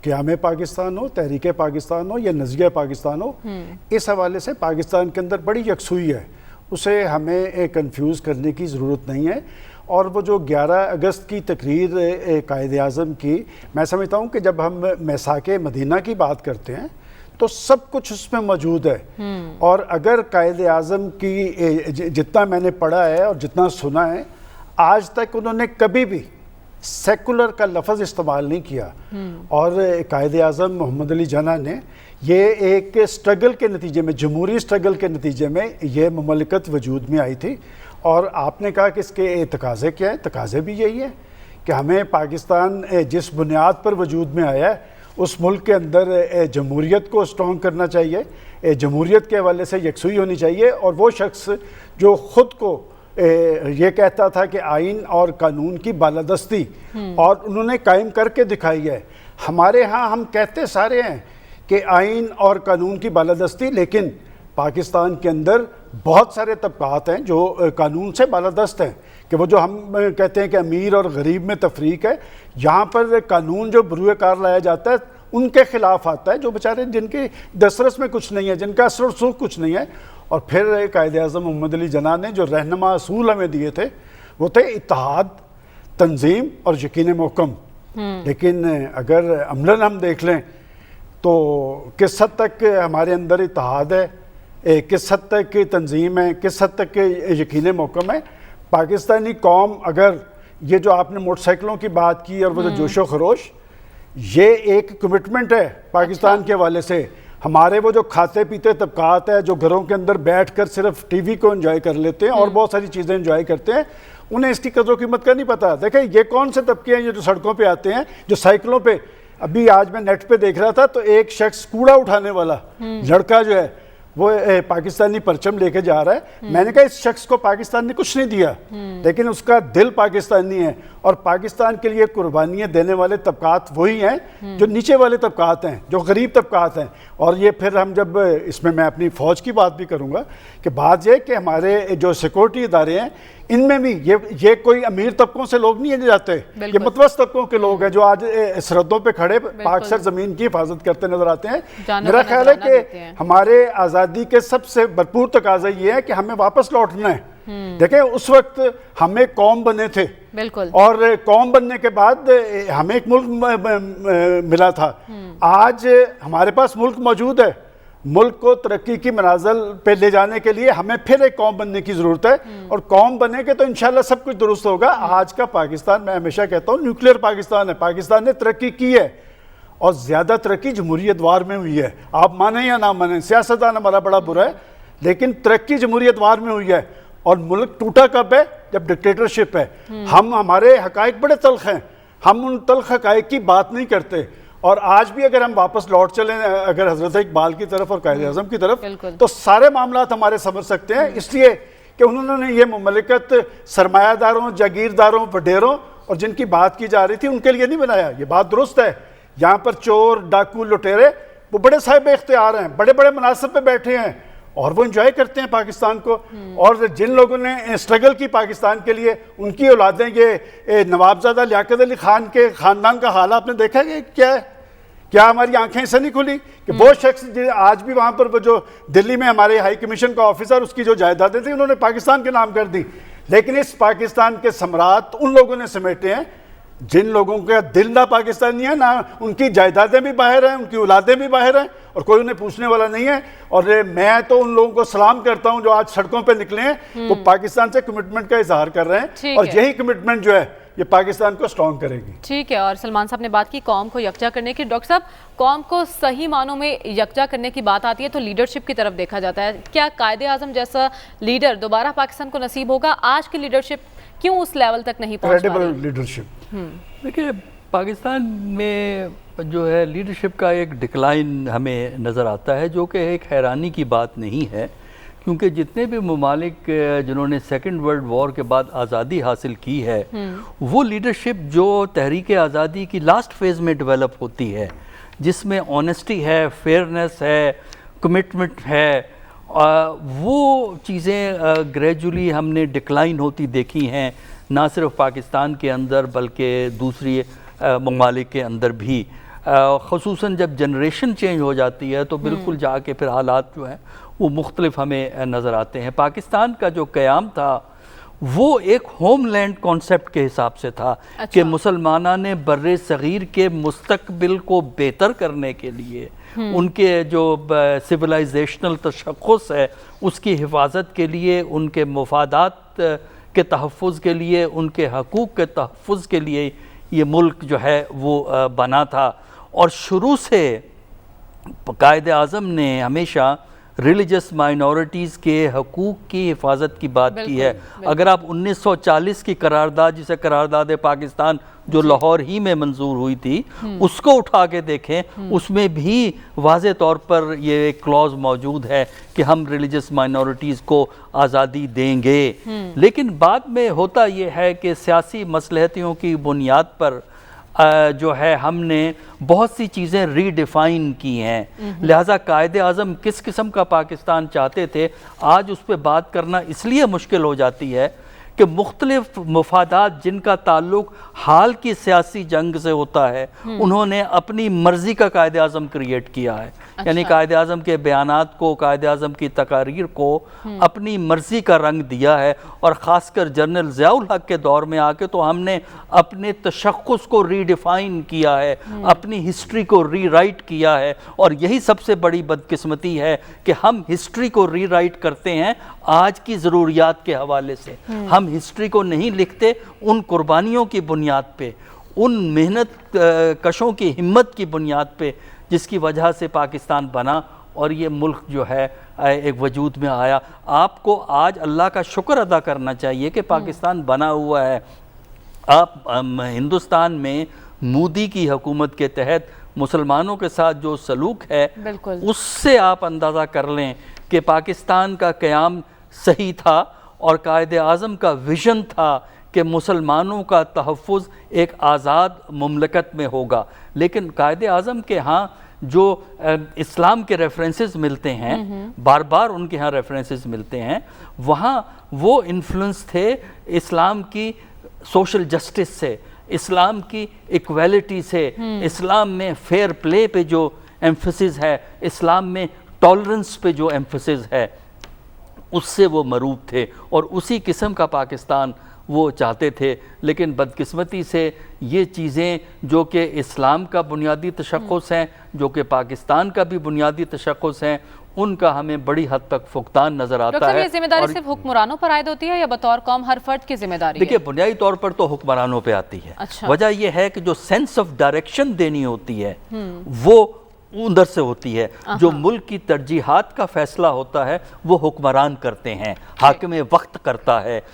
क़याम पाकिस्तान हो, तहरीक पाकिस्तान हो या नज़रिया पाकिस्तान हो, इस हवाले से पाकिस्तान के अंदर बड़ी यकसुई है, उसे हमें कंफ्यूज करने की ज़रूरत नहीं है। और वो जो 11 अगस्त की तकरीर कायद आज़म की, मैं समझता हूँ कि जब हम मैसाके मदीना की बात करते हैं तो सब कुछ उसमें मौजूद है। और अगर कायद आज़म की जितना मैंने पढ़ा है और जितना सुना है, आज तक उन्होंने कभी भी सेकुलर का लफ्ज़ इस्तेमाल नहीं किया। और कायद आज़म मोहम्मद अली जिन्ना ने ये एक स्ट्रगल के नतीजे में, जमहूरी स्ट्रगल के नतीजे में ये ममलकत वजूद में आई थी। और आपने कहा कि इसके तकाज़े क्या है, तकाज़े भी यही है कि हमें पाकिस्तान जिस बुनियाद पर वजूद में आया है उस मुल्क के अंदर जमहूरियत को स्ट्रॉन्ग करना चाहिए, जमहूरियत के हवाले से यकसुई होनी चाहिए। और वो शख्स जो ख़ुद को ये कहता था कि आइन और कानून की बालादस्ती और उन्होंने कायम करके दिखाई है। हमारे यहाँ हम कहते सारे हैं कि आइन और कानून की बालादस्ती, लेकिन पाकिस्तान के अंदर बहुत सारे तबकात हैं जो कानून से बालादस्त हैं, कि वो जो हम कहते हैं कि अमीर और गरीब में तफरीक है, यहाँ पर कानून जो बरूए कार लाया जाता है उनके खिलाफ आता है, जो बेचारे जिनके दस्तरस में कुछ नहीं है, जिनका असर रसूख कुछ नहीं है। और फिर कायद आज़म मोहम्मद अली जिन्ना ने जो रहनुमा असूल हमें दिए थे वो थे इत्तेहाद, तंजीम और यकीन महकम। लेकिन अगर अमलन हम देख लें तो किस हद तक हमारे अंदर इत्तेहाद है, किस हद तक तंजीम है, किस हद तक यकीन महकम है। पाकिस्तानी कौम, अगर ये जो आपने मोटरसाइकिलों की बात की और वो जो जोशो खरोश, ये एक कमिटमेंट है पाकिस्तान के हवाले से। हमारे वो जो खाते पीते तबकात है जो घरों के अंदर बैठकर सिर्फ टीवी को एंजॉय कर लेते हैं और बहुत सारी चीज़ें एंजॉय करते हैं, उन्हें इसकी कदर कीमत का नहीं पता। देखें ये कौन से तबके हैं ये जो सड़कों पे आते हैं, जो साइकिलों पे, अभी आज मैं नेट पे देख रहा था तो एक शख्स कूड़ा उठाने वाला लड़का जो है वो पाकिस्तानी परचम लेके जा रहा है। मैंने कहा इस शख्स को पाकिस्तान ने कुछ नहीं दिया, लेकिन उसका दिल पाकिस्तानी है। और पाकिस्तान के लिए कुर्बानियाँ देने वाले तबकात वही हैं जो नीचे वाले तबकात हैं, जो गरीब तबकात हैं। और ये फिर हम जब इसमें मैं अपनी फ़ौज की बात भी करूँगा कि बात यह कि हमारे जो सिक्योरिटी इदारे हैं इनमें भी ये कोई अमीर तबकों से लोग नहीं है जाते, ये मुतवस्सित तबकों के लोग हैं जो आज सरहदों पे खड़े पाक ज़मीन की हिफाजत करते नजर आते हैं। मेरा ख्याल है कि हमारे आज़ादी के सबसे भरपूर तकाजा ये है कि हमें वापस लौटना है। देखें उस वक्त हमें कौम बने थे, बिल्कुल, और कौम बनने के बाद हमें एक मुल्क मिला था। आज हमारे पास मुल्क मौजूद है, मुल्क को तरक्की की मनाज़िल पे ले जाने के लिए हमें फिर एक कौम बनने की ज़रूरत है। और कौम बनेंगे तो इंशाल्लाह सब कुछ दुरुस्त होगा। आज का पाकिस्तान, मैं हमेशा कहता हूँ, न्यूक्लियर पाकिस्तान है। पाकिस्तान ने तरक्की की है और ज़्यादा तरक्की जमहूरियत वार में हुई है। आप माने या ना माने, सियासतदान हमारा बड़ा बुरा है, लेकिन तरक्की जमहूरियत वार में हुई है। और मुल्क टूटा कब है? जब डिक्टेटरशिप है। हमारे हकायक बड़े तल्ख हैं, हम उन तल्ख हकायक की बात नहीं करते। और आज भी अगर हम वापस लौट चलें अगर हजरत इकबाल की तरफ और कायद आज़म की तरफ, तो सारे मामलात हमारे समझ सकते हैं। इसलिए कि उन्होंने ये मुमलिकत सरमायादारों, जागीरदारों, वडेरों और जिनकी बात की जा रही थी उनके लिए नहीं बनाया। ये बात दुरुस्त है। यहाँ पर चोर, डाकू, लुटेरे वो बड़े साहिब इख्तियार हैं, बड़े बड़े मनासिब पे बैठे हैं और वो एंजॉय करते हैं पाकिस्तान को। और जिन लोगों ने स्ट्रगल की पाकिस्तान के लिए, उनकी औलादें, ये नवाबजादा लियाकत अली खान के ख़ानदान का हाल आपने देखा कि क्या है? क्या हमारी आंखें ऐसे नहीं खुली कि वो शख्स आज भी वहाँ पर वो जो दिल्ली में हमारे हाई कमीशन का ऑफिसर, उसकी जो जायदादें थी उन्होंने पाकिस्तान के नाम कर दी। लेकिन इस पाकिस्तान के सम्राट उन लोगों ने समेटे हैं जिन लोगों का दिल ना पाकिस्तानी है, ना उनकी जायदादें भी बाहर हैं, उनकी औलादें भी बाहर हैं और कोई उन्हें पूछने वाला नहीं है। और मैं तो उन लोगों को सलाम करता हूं जो आज सड़कों पे निकले हैं, वो पाकिस्तान से कमिटमेंट का इजहार कर रहे हैं और यही कमिटमेंट जो है ये पाकिस्तान को स्ट्रॉन्ग करेगी। ठीक है। और सलमान साहब ने बात की कौम को यकजा करने की। डॉक्टर साहब, कौम को सही मानों में यकजा करने की बात आती है तो लीडरशिप की तरफ देखा जाता है। क्या कायद आज़म जैसा लीडर दोबारा पाकिस्तान को नसीब होगा? आज की लीडरशिप क्यों उस लेवल तक नहीं पहुंच पा रही? लीडरशिप, देखिए पाकिस्तान में जो है लीडरशिप का एक डिक्लाइन हमें नज़र आता है, जो कि एक हैरानी की बात नहीं है, क्योंकि जितने भी ममालिक जिन्होंने सेकेंड वर्ल्ड वॉर के बाद आज़ादी हासिल की है, वो लीडरशिप जो तहरीक आज़ादी की लास्ट फेज़ में डेवलप होती है, जिसमें ऑनेस्टी है, फेयरनेस है, कमिटमेंट है, वो चीज़ें ग्रेजुअली हमने डिक्लाइन होती देखी हैं, ना सिर्फ पाकिस्तान के अंदर बल्कि दूसरी ममालिक के अंदर भी। خصوصاً جب جنریشن چینج ہو جاتی ہے تو بالکل جا کے پھر حالات جو ہیں وہ مختلف ہمیں نظر آتے ہیں۔ پاکستان کا جو قیام تھا وہ ایک ہوم لینڈ کانسیپٹ کے حساب سے تھا کہ مسلمانہ نے بر صغیر کے مستقبل کو بہتر کرنے کے لیے ان کے جو سویلائزیشنل تشخص ہے اس کی حفاظت کے لیے، ان کے مفادات کے تحفظ کے لیے، ان کے حقوق کے تحفظ کے لیے یہ ملک جو ہے وہ بنا تھا۔ اور شروع سے قائد اعظم نے ہمیشہ ریلیجس مائنورٹیز کے حقوق کی حفاظت کی بات کی ہے۔ اگر آپ 1940 کی قرارداد، جسے قرارداد پاکستان جو لاہور ہی میں منظور ہوئی تھی، اس کو اٹھا کے دیکھیں، اس میں بھی واضح طور پر یہ ایک کلوز موجود ہے کہ ہم ریلیجس مائنورٹیز کو آزادی دیں گے۔ لیکن بعد میں ہوتا یہ ہے کہ سیاسی مصلحتوں کی بنیاد پر جو ہے ہم نے بہت سی چیزیں ری ڈیفائن کی ہیں، لہٰذا قائد اعظم کس قسم کا پاکستان چاہتے تھے آج اس پہ بات کرنا اس لیے مشکل ہو جاتی ہے کہ مختلف مفادات جن کا تعلق حال کی سیاسی جنگ سے ہوتا ہے انہوں نے اپنی مرضی کا قائد اعظم کریٹ کیا ہے۔ یعنی قائد اعظم کے بیانات کو، قائد اعظم کی تقاریر کو اپنی مرضی کا رنگ دیا ہے، اور خاص کر جنرل ضیاء الحق کے دور میں آ کے تو ہم نے اپنے تشخص کو ری ڈیفائن کیا ہے، اپنی ہسٹری کو ری رائٹ کیا ہے، اور یہی سب سے بڑی بدقسمتی ہے کہ ہم ہسٹری کو ری رائٹ کرتے ہیں آج کی ضروریات کے حوالے سے۔ ہم ہسٹری کو نہیں لکھتے ان قربانیوں کی بنیاد پہ، ان محنت کشوں کی ہمت کی بنیاد پہ جس کی وجہ سے پاکستان بنا اور یہ ملک جو ہے ایک وجود میں آیا۔ آپ کو آج اللہ کا شکر ادا کرنا چاہیے کہ پاکستان بنا ہوا ہے۔ آپ ہندوستان میں مودی کی حکومت کے تحت مسلمانوں کے ساتھ جو سلوک ہے اس سے آپ اندازہ کر لیں کہ پاکستان کا قیام صحیح تھا، اور قائد اعظم کا ویژن تھا کہ مسلمانوں کا تحفظ ایک آزاد مملکت میں ہوگا۔ لیکن قائد اعظم کے ہاں جو اسلام کے ریفرنسز ملتے ہیں، بار بار ان کے ہاں ریفرنسز ملتے ہیں، وہاں وہ انفلوئنس تھے اسلام کی سوشل جسٹس سے، اسلام کی ایکویلٹی سے، اسلام میں فیئر پلے پہ جو ایمفسس ہے، اسلام میں ٹالرنس پہ جو ایمفسس ہے، اس سے وہ مروب تھے، اور اسی قسم کا پاکستان وہ چاہتے تھے۔ لیکن بدقسمتی سے یہ چیزیں جو کہ اسلام کا بنیادی تشخص ہیں، جو کہ پاکستان کا بھی بنیادی تشخص ہیں، ان کا ہمیں بڑی حد تک فقدان نظر آتا ہے۔ یہ ذمہ داری صرف حکمرانوں پر عائد ہوتی ہے یا بطور قوم ہر فرد کی ذمہ داری ہے؟ دیکھیے بنیادی طور پر تو حکمرانوں پہ آتی ہے۔ وجہ یہ ہے کہ جو سینس آف ڈائریکشن دینی ہوتی ہے وہ اندر سے ہوتی ہے، جو ملک کی ترجیحات کا فیصلہ ہوتا ہے وہ حکمران کرتے ہیں، حاکم وقت کرتا ہے،